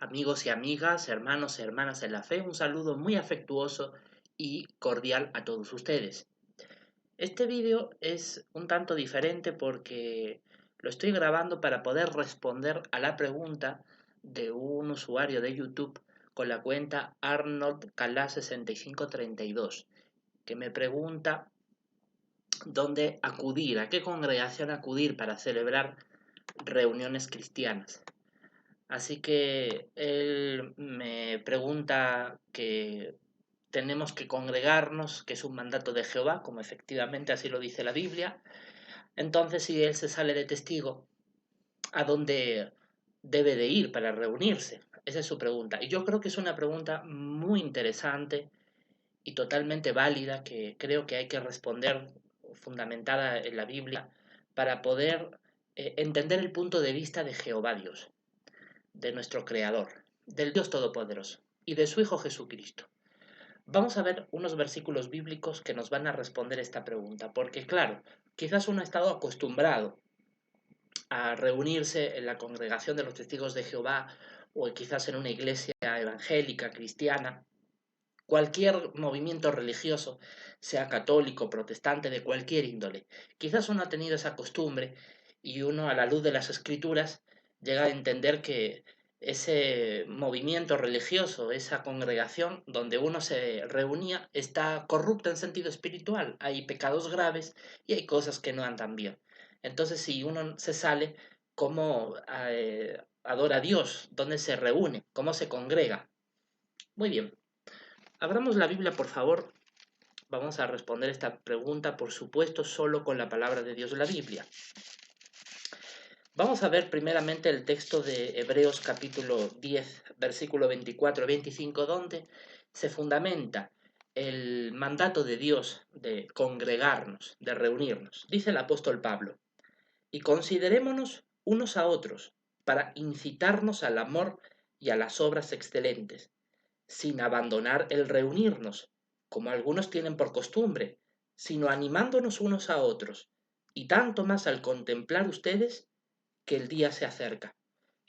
Amigos y amigas, hermanos y hermanas en la fe, un saludo muy afectuoso y cordial a todos ustedes. Este vídeo es un tanto diferente porque lo estoy grabando para poder responder a la pregunta de un usuario de YouTube con la cuenta ArnoldCalá6532, que me pregunta dónde acudir, a qué congregación acudir para celebrar reuniones cristianas. Así que él me pregunta que tenemos que congregarnos, que es un mandato de Jehová, como efectivamente así lo dice la Biblia. Entonces, si él se sale de testigo, ¿a dónde debe de ir para reunirse? Esa es su pregunta. Y yo creo que es una pregunta muy interesante y totalmente válida que creo que hay que responder fundamentada en la Biblia para poder entender el punto de vista de Jehová Dios, de nuestro Creador, del Dios Todopoderoso y de su Hijo Jesucristo. Vamos a ver unos versículos bíblicos que nos van a responder esta pregunta, porque claro, quizás uno ha estado acostumbrado a reunirse en la congregación de los testigos de Jehová o quizás en una iglesia evangélica, cristiana, cualquier movimiento religioso, sea católico, protestante, de cualquier índole. Quizás uno ha tenido esa costumbre y uno a la luz de las escrituras llega a entender que ese movimiento religioso, esa congregación donde uno se reunía, está corrupta en sentido espiritual. Hay pecados graves y hay cosas que no andan bien. Entonces, si uno se sale, ¿cómo adora a Dios? ¿Dónde se reúne? ¿Cómo se congrega? Muy bien. Abramos la Biblia, por favor. Vamos a responder esta pregunta, por supuesto, solo con la palabra de Dios, la Biblia. Vamos a ver primeramente el texto de Hebreos capítulo 10, versículo 24-25, donde se fundamenta el mandato de Dios de congregarnos, de reunirnos. Dice el apóstol Pablo: y considerémonos unos a otros para incitarnos al amor y a las obras excelentes, sin abandonar el reunirnos, como algunos tienen por costumbre, sino animándonos unos a otros, y tanto más al contemplar ustedes que el día se acerca.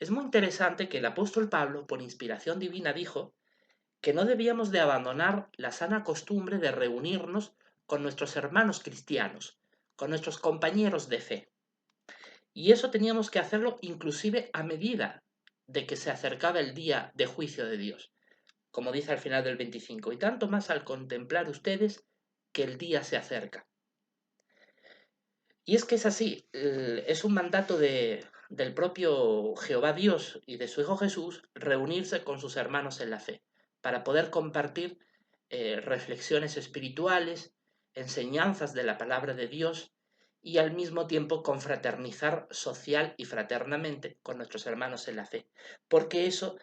Es muy interesante que el apóstol Pablo, por inspiración divina, dijo que no debíamos de abandonar la sana costumbre de reunirnos con nuestros hermanos cristianos, con nuestros compañeros de fe. Y eso teníamos que hacerlo inclusive a medida de que se acercaba el día de juicio de Dios, como dice al final del 25, y tanto más al contemplar ustedes que el día se acerca. Y es que es así, es un mandato del propio Jehová Dios y de su Hijo Jesús reunirse con sus hermanos en la fe, para poder compartir reflexiones espirituales, enseñanzas de la palabra de Dios y al mismo tiempo confraternizar social y fraternamente con nuestros hermanos en la fe, porque eso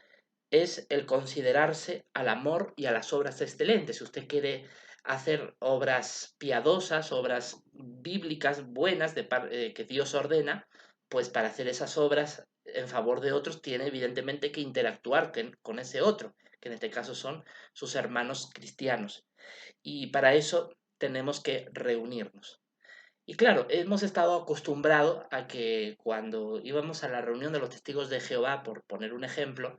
es el considerarse al amor y a las obras excelentes. Si usted quiere hacer obras piadosas, obras bíblicas buenas que Dios ordena, pues para hacer esas obras en favor de otros tiene evidentemente que interactuar con ese otro, que en este caso son sus hermanos cristianos. Y para eso tenemos que reunirnos. Y claro, hemos estado acostumbrados a que cuando íbamos a la reunión de los testigos de Jehová, por poner un ejemplo,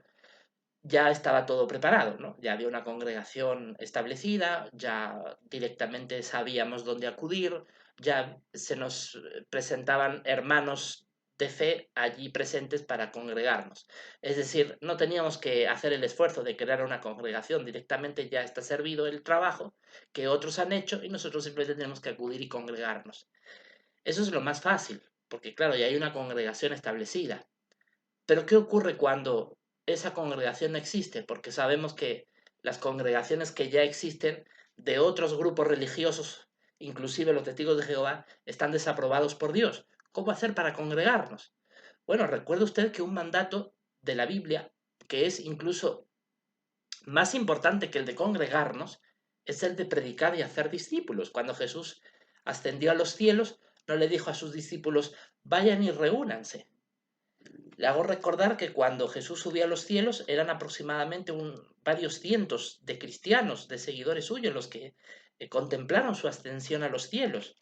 ya estaba todo preparado, ¿no? Ya había una congregación establecida, ya directamente sabíamos dónde acudir, ya se nos presentaban hermanos de fe allí presentes para congregarnos. Es decir, no teníamos que hacer el esfuerzo de crear una congregación, directamente ya está servido el trabajo que otros han hecho y nosotros simplemente tenemos que acudir y congregarnos. Eso es lo más fácil, porque claro, ya hay una congregación establecida. Pero ¿qué ocurre cuando esa congregación no existe? Porque sabemos que las congregaciones que ya existen de otros grupos religiosos, inclusive los testigos de Jehová, están desaprobados por Dios. ¿Cómo hacer para congregarnos? Bueno, recuerde usted que un mandato de la Biblia, que es incluso más importante que el de congregarnos, es el de predicar y hacer discípulos. Cuando Jesús ascendió a los cielos, no le dijo a sus discípulos: vayan y reúnanse. Le hago recordar que cuando Jesús subió a los cielos eran aproximadamente varios cientos de cristianos, de seguidores suyos, los que contemplaron su ascensión a los cielos.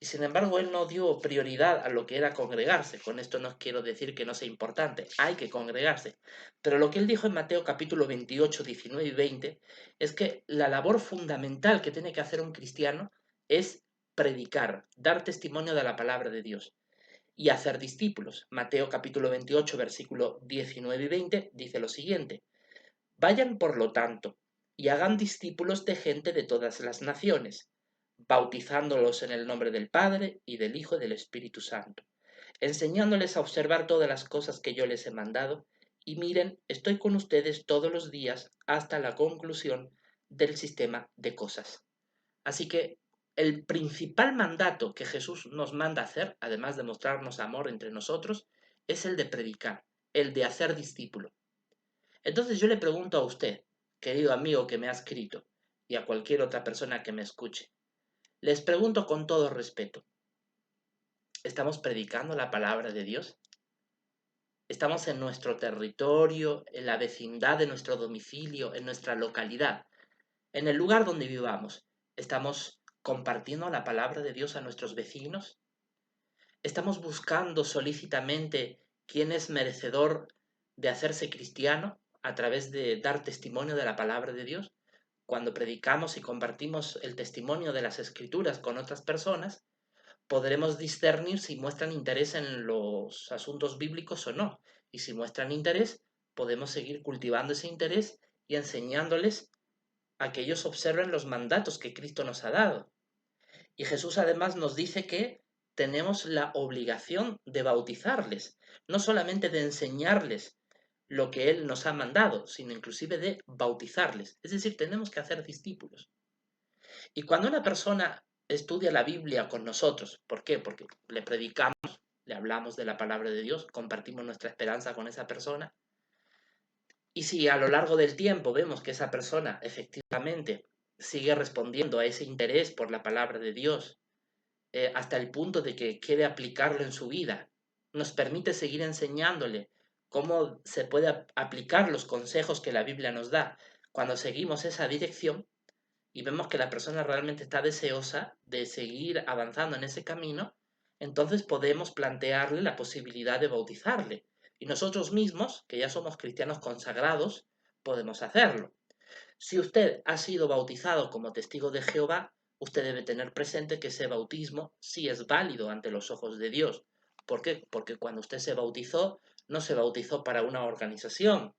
Y sin embargo, él no dio prioridad a lo que era congregarse. Con esto no quiero decir que no sea importante, hay que congregarse. Pero lo que él dijo en Mateo capítulo 28, 19 y 20 es que la labor fundamental que tiene que hacer un cristiano es predicar, dar testimonio de la palabra de Dios y hacer discípulos. Mateo capítulo 28, versículo 19 y 20 dice lo siguiente: Vayan, por lo tanto, y hagan discípulos de gente de todas las naciones, bautizándolos en el nombre del Padre, y del Hijo y del Espíritu Santo, enseñándoles a observar todas las cosas que yo les he mandado, y miren, estoy con ustedes todos los días hasta la conclusión del sistema de cosas. Así que el principal mandato que Jesús nos manda hacer, además de mostrarnos amor entre nosotros, es el de predicar, el de hacer discípulo. Entonces yo le pregunto a usted, querido amigo que me ha escrito, y a cualquier otra persona que me escuche, les pregunto con todo respeto, ¿estamos predicando la palabra de Dios? ¿Estamos en nuestro territorio, en la vecindad de nuestro domicilio, en nuestra localidad, en el lugar donde vivamos? ¿Estamos compartiendo la palabra de Dios a nuestros vecinos? ¿Estamos buscando solícitamente quién es merecedor de hacerse cristiano a través de dar testimonio de la palabra de Dios? Cuando predicamos y compartimos el testimonio de las Escrituras con otras personas, podremos discernir si muestran interés en los asuntos bíblicos o no. Y si muestran interés, podemos seguir cultivando ese interés y enseñándoles a que ellos observen los mandatos que Cristo nos ha dado. Y Jesús además nos dice que tenemos la obligación de bautizarles, no solamente de enseñarles lo que Él nos ha mandado, sino inclusive de bautizarles. Es decir, tenemos que hacer discípulos. Y cuando una persona estudia la Biblia con nosotros, ¿por qué? Porque le predicamos, le hablamos de la palabra de Dios, compartimos nuestra esperanza con esa persona. Y si a lo largo del tiempo vemos que esa persona efectivamente sigue respondiendo a ese interés por la palabra de Dios, hasta el punto de que quiere aplicarlo en su vida, nos permite seguir enseñándole cómo se puede aplicar los consejos que la Biblia nos da. Cuando seguimos esa dirección, y vemos que la persona realmente está deseosa de seguir avanzando en ese camino, entonces podemos plantearle la posibilidad de bautizarle. Y nosotros mismos, que ya somos cristianos consagrados, podemos hacerlo. Si usted ha sido bautizado como testigo de Jehová, usted debe tener presente que ese bautismo sí es válido ante los ojos de Dios. ¿Por qué? Porque cuando usted se bautizó, no se bautizó para una organización,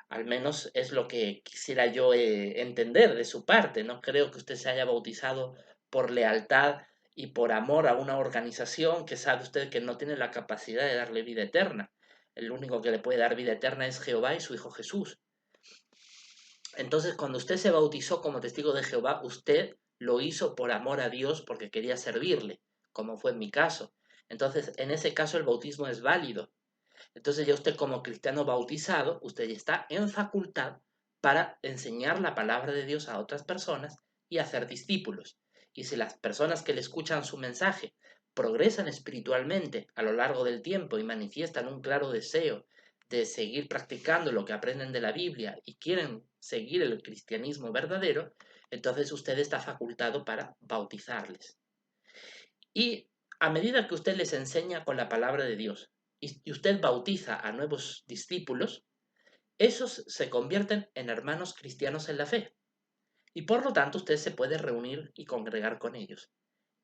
al menos es lo que quisiera yo entender de su parte. No creo que usted se haya bautizado por lealtad y por amor a una organización que sabe usted que no tiene la capacidad de darle vida eterna. El único que le puede dar vida eterna es Jehová y su Hijo Jesús. Entonces, cuando usted se bautizó como testigo de Jehová, usted lo hizo por amor a Dios porque quería servirle, como fue en mi caso. Entonces, en ese caso el bautismo es válido. Entonces ya usted como cristiano bautizado, usted ya está en facultad para enseñar la palabra de Dios a otras personas y hacer discípulos. Y si las personas que le escuchan su mensaje progresan espiritualmente a lo largo del tiempo y manifiestan un claro deseo de seguir practicando lo que aprenden de la Biblia y quieren seguir el cristianismo verdadero, entonces usted está facultado para bautizarles. Y a medida que usted les enseña con la palabra de Dios y usted bautiza a nuevos discípulos, esos se convierten en hermanos cristianos en la fe. Y por lo tanto usted se puede reunir y congregar con ellos.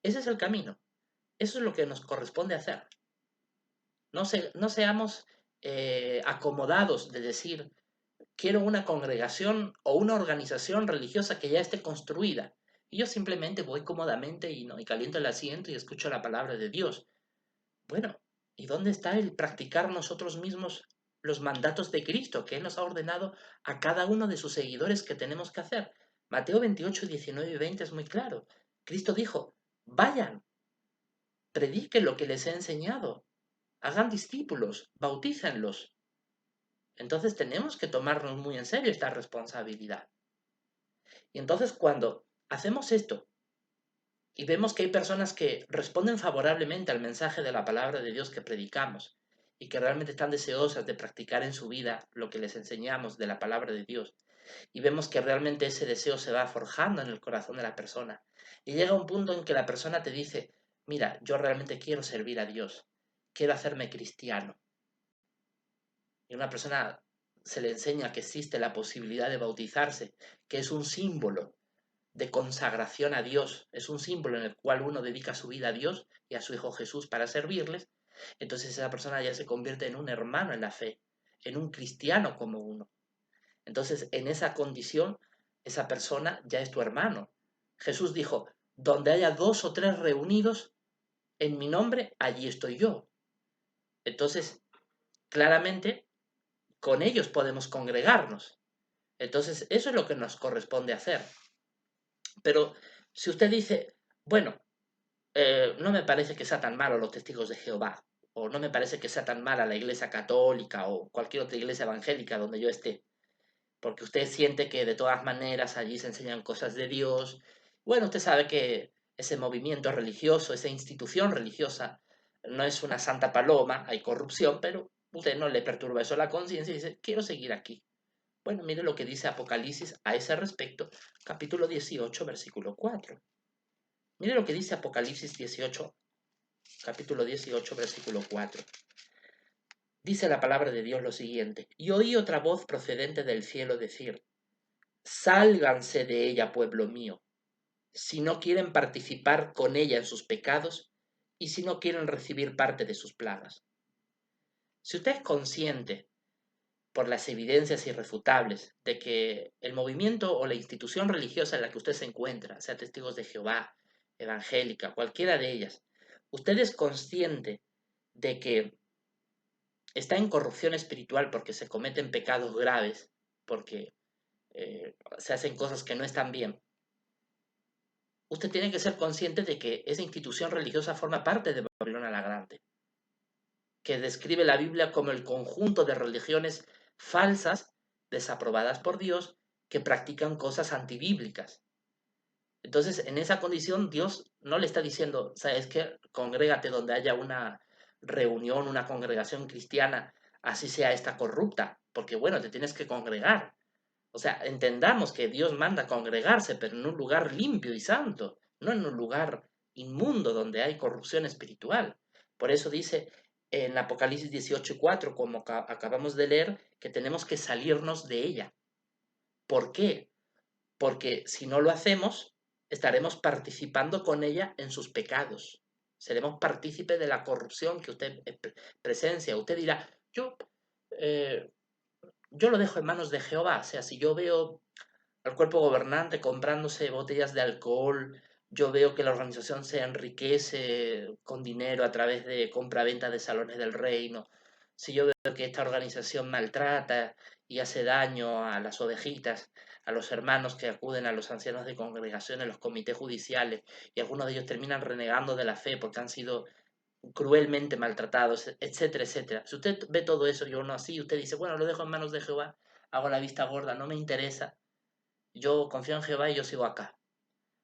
Ese es el camino. Eso es lo que nos corresponde hacer. No seamos acomodados de decir, quiero una congregación o una organización religiosa que ya esté construida. Y yo simplemente voy cómodamente y caliento el asiento y escucho la palabra de Dios. Bueno, ¿y dónde está el practicar nosotros mismos los mandatos de Cristo que Él nos ha ordenado a cada uno de sus seguidores que tenemos que hacer? Mateo 28, 19 y 20 es muy claro. Cristo dijo, vayan, prediquen lo que les he enseñado, hagan discípulos, bautícenlos. Entonces tenemos que tomarnos muy en serio esta responsabilidad. Y entonces cuando hacemos esto y vemos que hay personas que responden favorablemente al mensaje de la palabra de Dios que predicamos y que realmente están deseosas de practicar en su vida lo que les enseñamos de la palabra de Dios, y vemos que realmente ese deseo se va forjando en el corazón de la persona, y llega un punto en que la persona te dice, mira, yo realmente quiero servir a Dios, quiero hacerme cristiano. Y a una persona se le enseña que existe la posibilidad de bautizarse, que es un símbolo de consagración a Dios, es un símbolo en el cual uno dedica su vida a Dios y a su Hijo Jesús para servirles, entonces esa persona ya se convierte en un hermano en la fe, en un cristiano como uno. Entonces, en esa condición, esa persona ya es tu hermano. Jesús dijo, donde haya dos o tres reunidos en mi nombre, allí estoy yo. Entonces, claramente, con ellos podemos congregarnos. Entonces, eso es lo que nos corresponde hacer. Pero si usted dice, bueno, no me parece que sea tan malo los testigos de Jehová, o no me parece que sea tan mala la iglesia católica o cualquier otra iglesia evangélica donde yo esté, porque usted siente que de todas maneras allí se enseñan cosas de Dios. Bueno, usted sabe que ese movimiento religioso, esa institución religiosa, no es una santa paloma, hay corrupción, pero usted no le perturba eso la conciencia y dice, quiero seguir aquí. Bueno, mire lo que dice Apocalipsis a ese respecto, capítulo 18, versículo 4. Mire lo que dice Apocalipsis 18, capítulo 18, versículo 4. Dice la palabra de Dios lo siguiente, y oí otra voz procedente del cielo decir, sálganse de ella, pueblo mío, si no quieren participar con ella en sus pecados y si no quieren recibir parte de sus plagas. Si usted es consciente, por las evidencias irrefutables, de que el movimiento o la institución religiosa en la que usted se encuentra, sea Testigos de Jehová, evangélica, cualquiera de ellas, usted es consciente de que está en corrupción espiritual porque se cometen pecados graves, porque se hacen cosas que no están bien, usted tiene que ser consciente de que esa institución religiosa forma parte de Babilonia la Grande, que describe la Biblia como el conjunto de religiones falsas, desaprobadas por Dios, que practican cosas antibíblicas. Entonces, en esa condición, Dios no le está diciendo, ¿sabes qué? Congrégate donde haya una reunión, una congregación cristiana, así sea esta corrupta, porque bueno, te tienes que congregar. O sea, entendamos que Dios manda congregarse, pero en un lugar limpio y santo, no en un lugar inmundo donde hay corrupción espiritual. Por eso dice en Apocalipsis 18:4, como acabamos de leer, que tenemos que salirnos de ella. ¿Por qué? Porque si no lo hacemos, estaremos participando con ella en sus pecados. Seremos partícipes de la corrupción que usted presencia. Usted dirá, eh, yo lo dejo en manos de Jehová. O sea, si yo veo al cuerpo gobernante comprándose botellas de alcohol, yo veo que la organización se enriquece con dinero a través de compra-venta de salones del reino, si yo veo que esta organización maltrata y hace daño a las ovejitas, a los hermanos que acuden a los ancianos de congregaciones, los comités judiciales, y algunos de ellos terminan renegando de la fe porque han sido cruelmente maltratados, etcétera, etcétera. Si usted ve todo eso y uno así, usted dice, bueno, lo dejo en manos de Jehová, hago la vista gorda, no me interesa, yo confío en Jehová y yo sigo acá.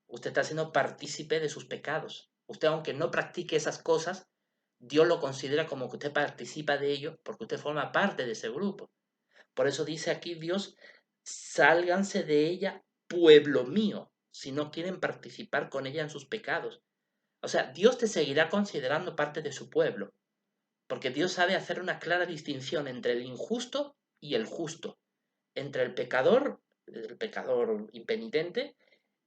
Usted está siendo partícipe de sus pecados. Usted, aunque no practique esas cosas, Dios lo considera como que usted participa de ello porque usted forma parte de ese grupo. Por eso dice aquí Dios, sálganse de ella, pueblo mío, si no quieren participar con ella en sus pecados. O sea, Dios te seguirá considerando parte de su pueblo, porque Dios sabe hacer una clara distinción entre el injusto y el justo, entre el pecador impenitente,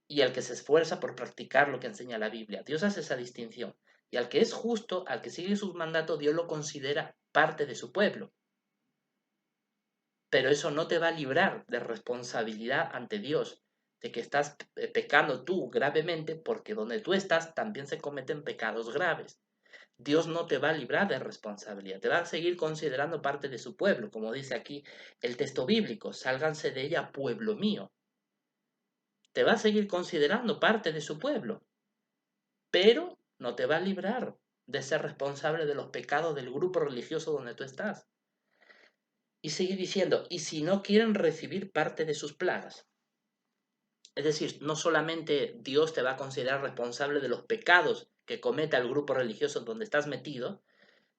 y al que se esfuerza por practicar lo que enseña la Biblia. Dios hace esa distinción. Y al que es justo, al que sigue sus mandatos, Dios lo considera parte de su pueblo. Pero eso no te va a librar de responsabilidad ante Dios, de que estás pecando tú gravemente, porque donde tú estás también se cometen pecados graves. Dios no te va a librar de responsabilidad, te va a seguir considerando parte de su pueblo, como dice aquí el texto bíblico, sálganse de ella, pueblo mío. Te va a seguir considerando parte de su pueblo, pero no te va a librar de ser responsable de los pecados del grupo religioso donde tú estás. Y sigue diciendo, y si no quieren recibir parte de sus plagas. Es decir, no solamente Dios te va a considerar responsable de los pecados que cometa el grupo religioso donde estás metido,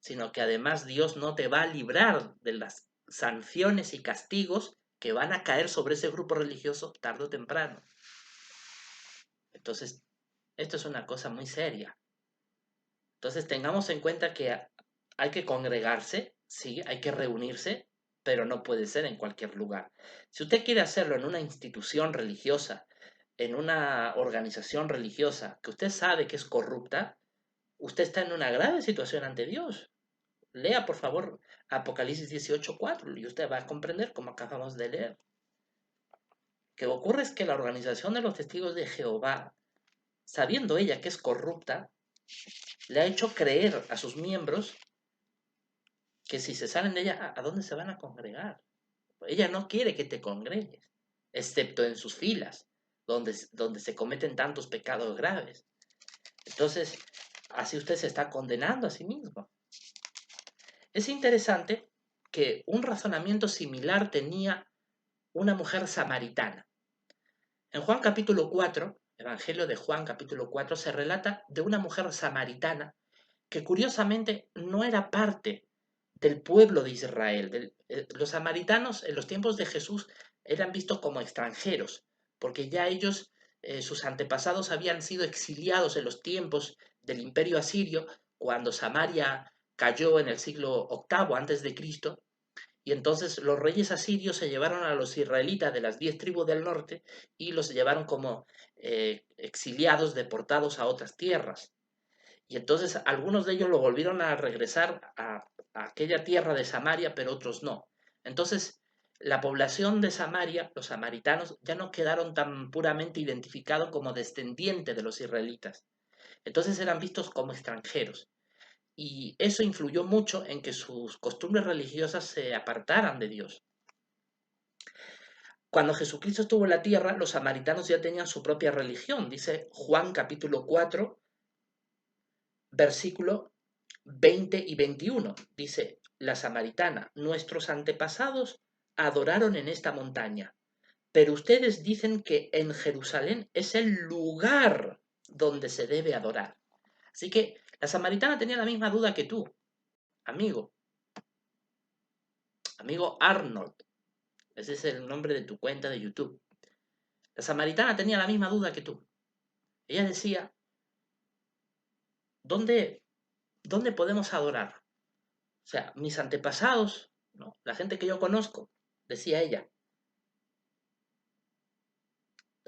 sino que además Dios no te va a librar de las sanciones y castigos que van a caer sobre ese grupo religioso tarde o temprano. Entonces, esto es una cosa muy seria. Entonces tengamos en cuenta que hay que congregarse, sí, hay que reunirse, pero no puede ser en cualquier lugar. Si usted quiere hacerlo en una institución religiosa, en una organización religiosa que usted sabe que es corrupta, usted está en una grave situación ante Dios. Lea, por favor, Apocalipsis 18:4 y usted va a comprender como acabamos de leer. Lo que ocurre es que la organización de los testigos de Jehová, sabiendo ella que es corrupta, le ha hecho creer a sus miembros que si se salen de ella, ¿a dónde se van a congregar? Ella no quiere que te congregues, excepto en sus filas, donde se cometen tantos pecados graves. Entonces, así usted se está condenando a sí mismo. Es interesante que un razonamiento similar tenía una mujer samaritana. En Juan capítulo 4, Evangelio de Juan capítulo 4, se relata de una mujer samaritana que curiosamente no era parte del pueblo de Israel. Los samaritanos en los tiempos de Jesús eran vistos como extranjeros, porque ya ellos, sus antepasados habían sido exiliados en los tiempos del imperio asirio, cuando Samaria cayó en el siglo octavo antes de Cristo, y entonces los reyes asirios se llevaron a los israelitas de las 10 tribus del norte y los llevaron como exiliados, deportados a otras tierras. Y entonces algunos de ellos lo volvieron a regresar a aquella tierra de Samaria, pero otros no. Entonces, la población de Samaria, los samaritanos, ya no quedaron tan puramente identificados como descendientes de los israelitas. Entonces eran vistos como extranjeros. Y eso influyó mucho en que sus costumbres religiosas se apartaran de Dios. Cuando Jesucristo estuvo en la tierra, los samaritanos ya tenían su propia religión. Dice Juan capítulo 4, versículo 20 y 21. Dice la samaritana, nuestros antepasados adoraron en esta montaña, pero ustedes dicen que en Jerusalén es el lugar donde se debe adorar. Así que la samaritana tenía la misma duda que tú, amigo, amigo Arnold. Ese es el nombre de tu cuenta de YouTube. La samaritana tenía la misma duda que tú. Ella decía, ¿dónde, dónde podemos adorar? O sea, mis antepasados, ¿no? La gente que yo conozco, decía ella,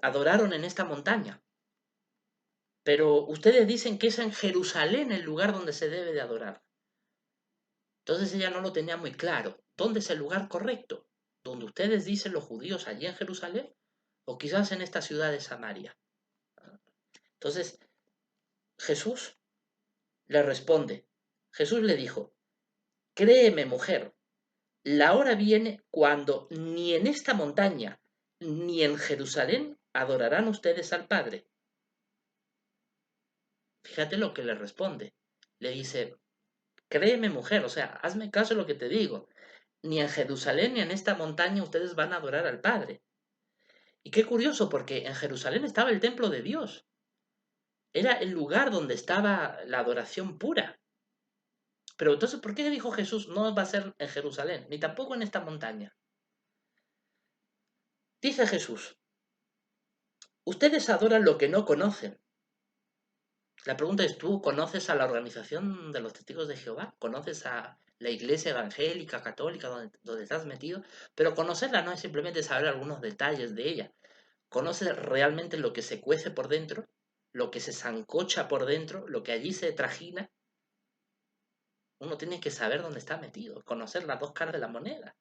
adoraron en esta montaña. Pero ustedes dicen que es en Jerusalén el lugar donde se debe de adorar. Entonces ella no lo tenía muy claro. ¿Dónde es el lugar correcto? ¿Donde ustedes dicen los judíos allí en Jerusalén? ¿O quizás en esta ciudad de Samaria? Entonces Jesús le responde. Jesús le dijo, créeme mujer, la hora viene cuando ni en esta montaña ni en Jerusalén adorarán ustedes al Padre. Fíjate lo que le responde. Le dice, créeme mujer, o sea, hazme caso de lo que te digo. Ni en Jerusalén ni en esta montaña ustedes van a adorar al Padre. Y qué curioso, porque en Jerusalén estaba el templo de Dios. Era el lugar donde estaba la adoración pura. Pero entonces, ¿por qué dijo Jesús no va a ser en Jerusalén, ni tampoco en esta montaña? Dice Jesús, ustedes adoran lo que no conocen. La pregunta es, ¿tú conoces a la organización de los testigos de Jehová? ¿Conoces a la iglesia evangélica, católica, donde estás metido? Pero conocerla no es simplemente saber algunos detalles de ella. ¿Conoces realmente lo que se cuece por dentro? ¿Lo que se zancocha por dentro? ¿Lo que allí se trajina? Uno tiene que saber dónde está metido, conocer las dos caras de la moneda.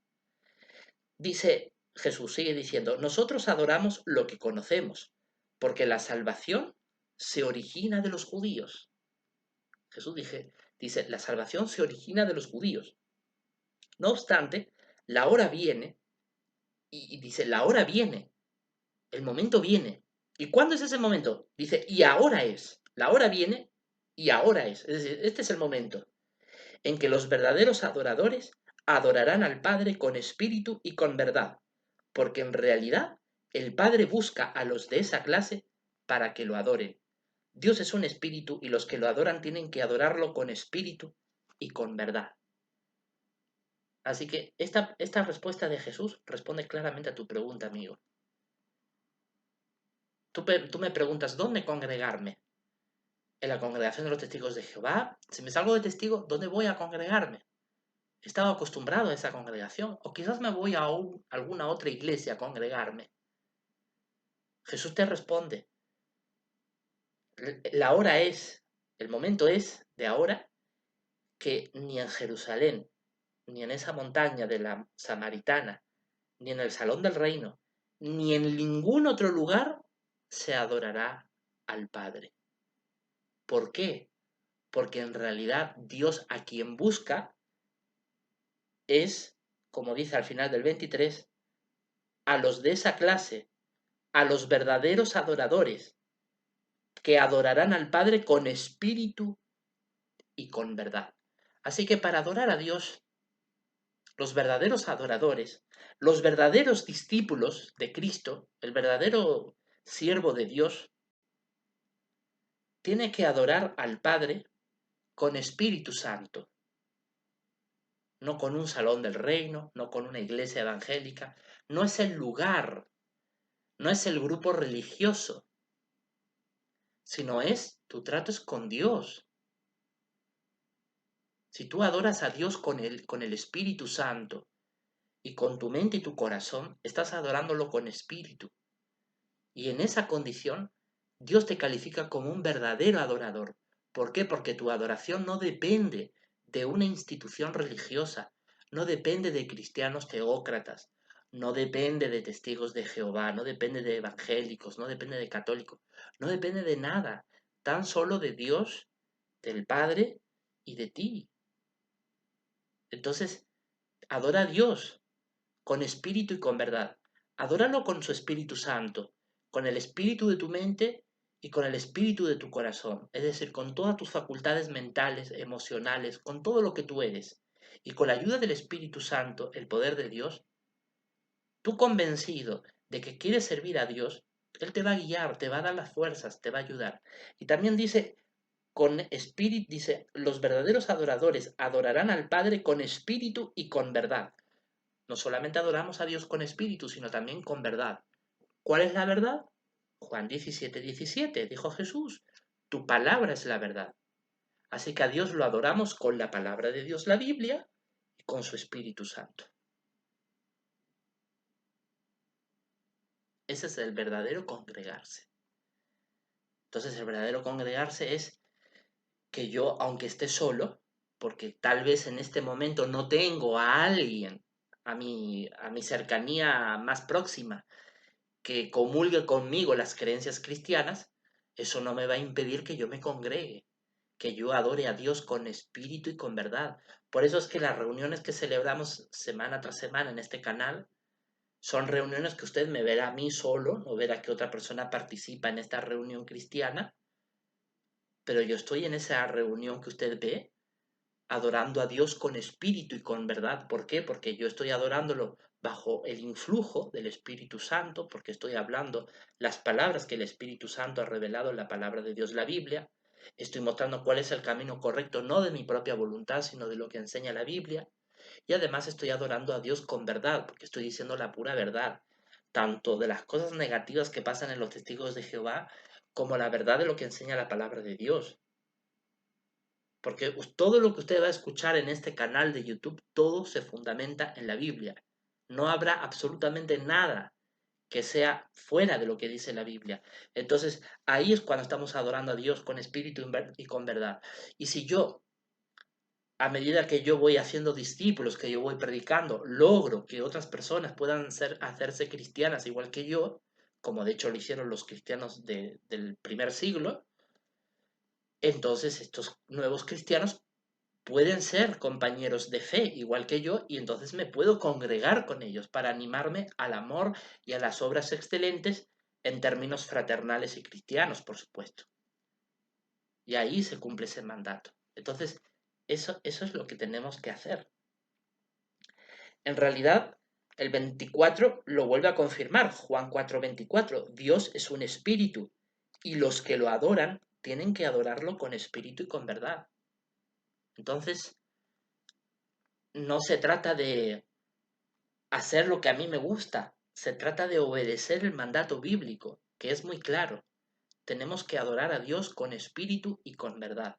Dice Jesús, sigue diciendo, nosotros adoramos lo que conocemos, porque la salvación se origina de los judíos. Jesús dice, la salvación se origina de los judíos. No obstante, la hora viene, y dice, la hora viene, el momento viene. ¿Y cuándo es ese momento? Dice, y ahora es. La hora viene y ahora es. Es decir, este es el momento en que los verdaderos adoradores adorarán al Padre con espíritu y con verdad, porque en realidad el Padre busca a los de esa clase para que lo adoren. Dios es un espíritu y los que lo adoran tienen que adorarlo con espíritu y con verdad. Así que esta respuesta de Jesús responde claramente a tu pregunta, amigo. Tú me preguntas, ¿dónde congregarme? en la congregación de los testigos de Jehová. Si me salgo de testigo, ¿dónde voy a congregarme? He estado acostumbrado a esa congregación. O quizás me voy a alguna otra iglesia a congregarme. Jesús te responde. La hora es, el momento es de ahora que ni en Jerusalén, ni en esa montaña de la Samaritana, ni en el salón del reino, ni en ningún otro lugar se adorará al Padre. ¿Por qué? Porque en realidad Dios a quien busca es, como dice al final del 23, a los de esa clase, a los verdaderos adoradores, que adorarán al Padre con espíritu y con verdad. Así que para adorar a Dios, los verdaderos adoradores, los verdaderos discípulos de Cristo, el verdadero siervo de Dios, tiene que adorar al Padre con Espíritu Santo, no con un salón del reino, no con una iglesia evangélica, no es el lugar, no es el grupo religioso, sino es tu trato es con Dios. Si tú adoras a Dios con el Espíritu Santo y con tu mente y tu corazón, estás adorándolo con espíritu. Y en esa condición, Dios te califica como un verdadero adorador. ¿Por qué? Porque tu adoración no depende de una institución religiosa, no depende de cristianos teócratas, no depende de testigos de Jehová, no depende de evangélicos, no depende de católicos, no depende de nada, tan solo de Dios, del Padre y de ti. Entonces, adora a Dios con espíritu y con verdad. Adóralo con su Espíritu Santo, con el espíritu de tu mente y con el espíritu de tu corazón, es decir, con todas tus facultades mentales, emocionales, con todo lo que tú eres. Y con la ayuda del Espíritu Santo, el poder de Dios, tú convencido de que quieres servir a Dios, Él te va a guiar, te va a dar las fuerzas, te va a ayudar. Y también dice, con espíritu, dice, los verdaderos adoradores adorarán al Padre con espíritu y con verdad. No solamente adoramos a Dios con espíritu, sino también con verdad. ¿Cuál es la verdad? Juan 17:17, dijo Jesús, tu palabra es la verdad. Así que a Dios lo adoramos con la palabra de Dios, la Biblia, y con su Espíritu Santo. Ese es el verdadero congregarse. Entonces el verdadero congregarse es que yo, aunque esté solo, porque tal vez en este momento no tengo a alguien a mi cercanía más próxima, que comulgue conmigo las creencias cristianas, eso no me va a impedir que yo me congregue, que yo adore a Dios con espíritu y con verdad. Por eso es que las reuniones que celebramos semana tras semana en este canal son reuniones que usted me verá a mí solo, no verá que otra persona participa en esta reunión cristiana, pero yo estoy en esa reunión que usted ve adorando a Dios con espíritu y con verdad. ¿Por qué? Porque yo estoy adorándolo bajo el influjo del Espíritu Santo, porque estoy hablando las palabras que el Espíritu Santo ha revelado en la palabra de Dios, la Biblia. Estoy mostrando cuál es el camino correcto, no de mi propia voluntad, sino de lo que enseña la Biblia. Y además estoy adorando a Dios con verdad, porque estoy diciendo la pura verdad, tanto de las cosas negativas que pasan en los testigos de Jehová, como la verdad de lo que enseña la palabra de Dios. Porque todo lo que usted va a escuchar en este canal de YouTube, todo se fundamenta en la Biblia. No habrá absolutamente nada que sea fuera de lo que dice la Biblia. Entonces, ahí es cuando estamos adorando a Dios con espíritu y con verdad. Y si yo, a medida que yo voy haciendo discípulos, que yo voy predicando, logro que otras personas puedan hacerse cristianas igual que yo, como de hecho lo hicieron los cristianos del primer siglo, entonces estos nuevos cristianos pueden ser compañeros de fe, igual que yo, y entonces me puedo congregar con ellos para animarme al amor y a las obras excelentes en términos fraternales y cristianos, por supuesto. Y ahí se cumple ese mandato. Entonces, eso es lo que tenemos que hacer. En realidad, el 24 lo vuelve a confirmar, Juan 4:24, Dios es un espíritu y los que lo adoran tienen que adorarlo con espíritu y con verdad. Entonces, no se trata de hacer lo que a mí me gusta. Se trata de obedecer el mandato bíblico, que es muy claro. tenemos que adorar a Dios con espíritu y con verdad,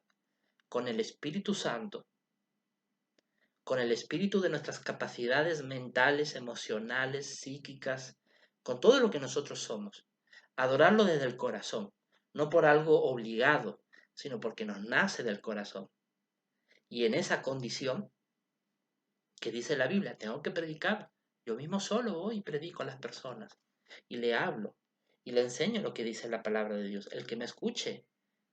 con el Espíritu Santo, con el espíritu de nuestras capacidades mentales, emocionales, psíquicas, con todo lo que nosotros somos. Adorarlo desde el corazón, no por algo obligado, sino porque nos nace del corazón. Y en esa condición que dice la Biblia, tengo que predicar. Yo mismo solo voy y predico a las personas y le hablo y le enseño lo que dice la palabra de Dios. El que me escuche,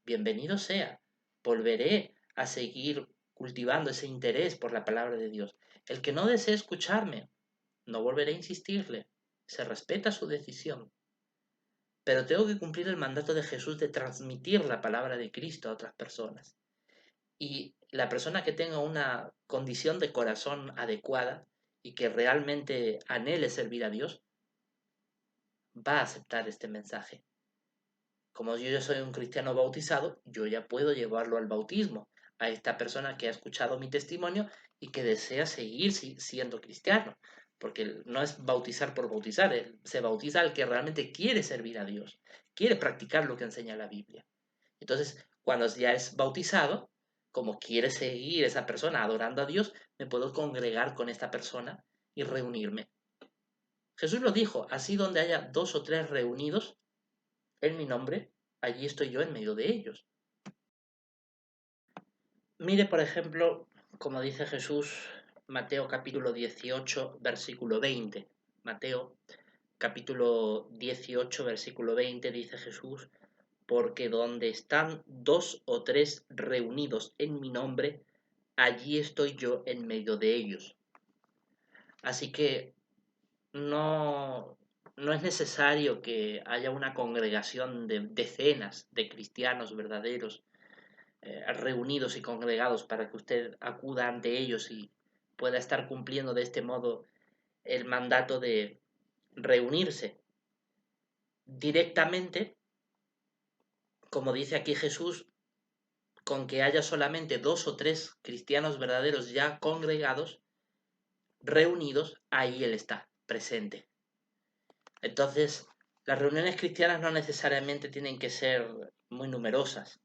bienvenido sea. Volveré a seguir cultivando ese interés por la palabra de Dios. El que no desee escucharme, no volveré a insistirle. Se respeta su decisión. Pero tengo que cumplir el mandato de Jesús de transmitir la palabra de Cristo a otras personas. Y la persona que tenga una condición de corazón adecuada y que realmente anhele servir a Dios, va a aceptar este mensaje. Como yo ya soy un cristiano bautizado, yo ya puedo llevarlo al bautismo, a esta persona que ha escuchado mi testimonio y que desea seguir siendo cristiano. Porque no es bautizar por bautizar, se bautiza al que realmente quiere servir a Dios, quiere practicar lo que enseña la Biblia. Entonces, cuando ya es bautizado, como quiere seguir esa persona adorando a Dios, me puedo congregar con esta persona y reunirme. Jesús lo dijo, así donde haya 2 o 3 reunidos en mi nombre, allí estoy yo en medio de ellos. Mire, por ejemplo, como dice Jesús, Mateo capítulo 18, versículo 20. Mateo capítulo 18, versículo 20 dice Jesús, porque donde están 2 o 3 reunidos en mi nombre, allí estoy yo en medio de ellos. Así que no, no es necesario que haya una congregación de decenas de cristianos verdaderos reunidos y congregados para que usted acuda ante ellos y pueda estar cumpliendo de este modo el mandato de reunirse directamente, como dice aquí Jesús, con que haya solamente 2 o 3 cristianos verdaderos ya congregados, reunidos, ahí Él está, presente. Entonces, las reuniones cristianas no necesariamente tienen que ser muy numerosas.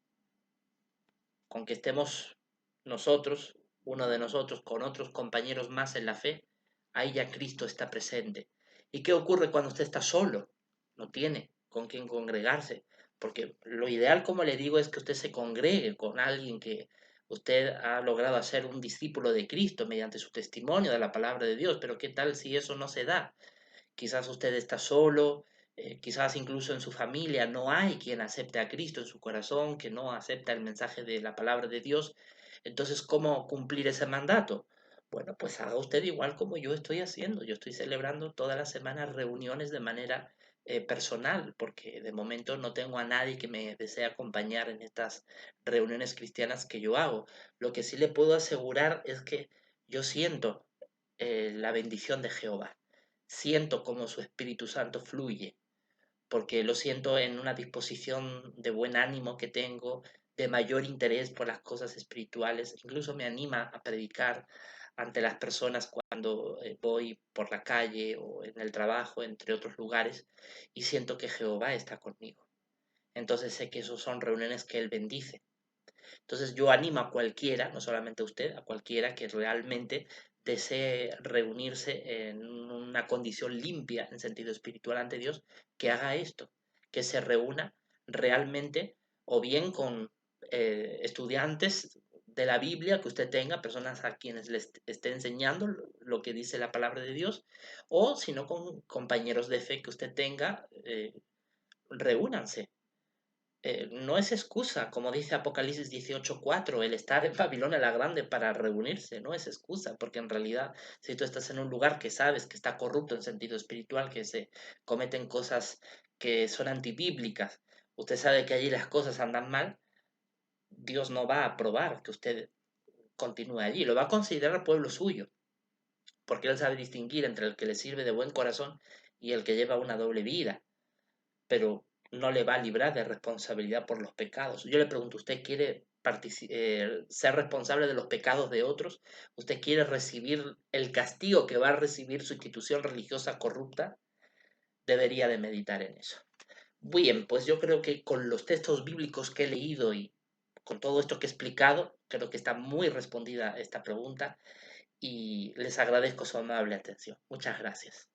Con que estemos nosotros, uno de nosotros, con otros compañeros más en la fe, ahí ya Cristo está presente. ¿Y qué ocurre cuando usted está solo? No tiene con quién congregarse. Porque lo ideal, como le digo, es que usted se congregue con alguien que usted ha logrado hacer un discípulo de Cristo mediante su testimonio de la palabra de Dios. Pero ¿qué tal si eso no se da? Quizás usted está solo, quizás incluso en su familia no hay quien acepte a Cristo en su corazón, que no acepta el mensaje de la palabra de Dios. Entonces, ¿cómo cumplir ese mandato? Bueno, pues haga usted igual como yo estoy haciendo. Yo estoy celebrando todas las semanas reuniones de manera personal, porque de momento no tengo a nadie que me desee acompañar en estas reuniones cristianas que yo hago. Lo que sí le puedo asegurar es que yo siento la bendición de Jehová. Siento cómo su Espíritu Santo fluye, porque lo siento en una disposición de buen ánimo que tengo, de mayor interés por las cosas espirituales. Incluso me anima a predicar ante las personas cuando voy por la calle o en el trabajo, entre otros lugares, y siento que Jehová está conmigo. Entonces sé que esos son reuniones que Él bendice. Entonces yo animo a cualquiera, no solamente a usted, a cualquiera que realmente desee reunirse en una condición limpia en sentido espiritual ante Dios, que haga esto, que se reúna realmente o bien con estudiantes de la Biblia que usted tenga, personas a quienes les esté enseñando lo que dice la palabra de Dios, o si no con compañeros de fe que usted tenga, reúnanse. No es excusa, como dice Apocalipsis 18:4, el estar en Babilonia la Grande para reunirse, no es excusa, porque en realidad si tú estás en un lugar que sabes que está corrupto en sentido espiritual, que se cometen cosas que son antibíblicas, usted sabe que allí las cosas andan mal, Dios no va a aprobar que usted continúe allí, lo va a considerar pueblo suyo, porque Él sabe distinguir entre el que le sirve de buen corazón y el que lleva una doble vida, pero no le va a librar de responsabilidad por los pecados. Yo le pregunto, ¿usted quiere ser responsable de los pecados de otros? ¿Usted quiere recibir el castigo que va a recibir su institución religiosa corrupta? Debería de meditar en eso. Bien, pues yo creo que con los textos bíblicos que he leído y con todo esto que he explicado, creo que está muy respondida esta pregunta y les agradezco su amable atención. Muchas gracias.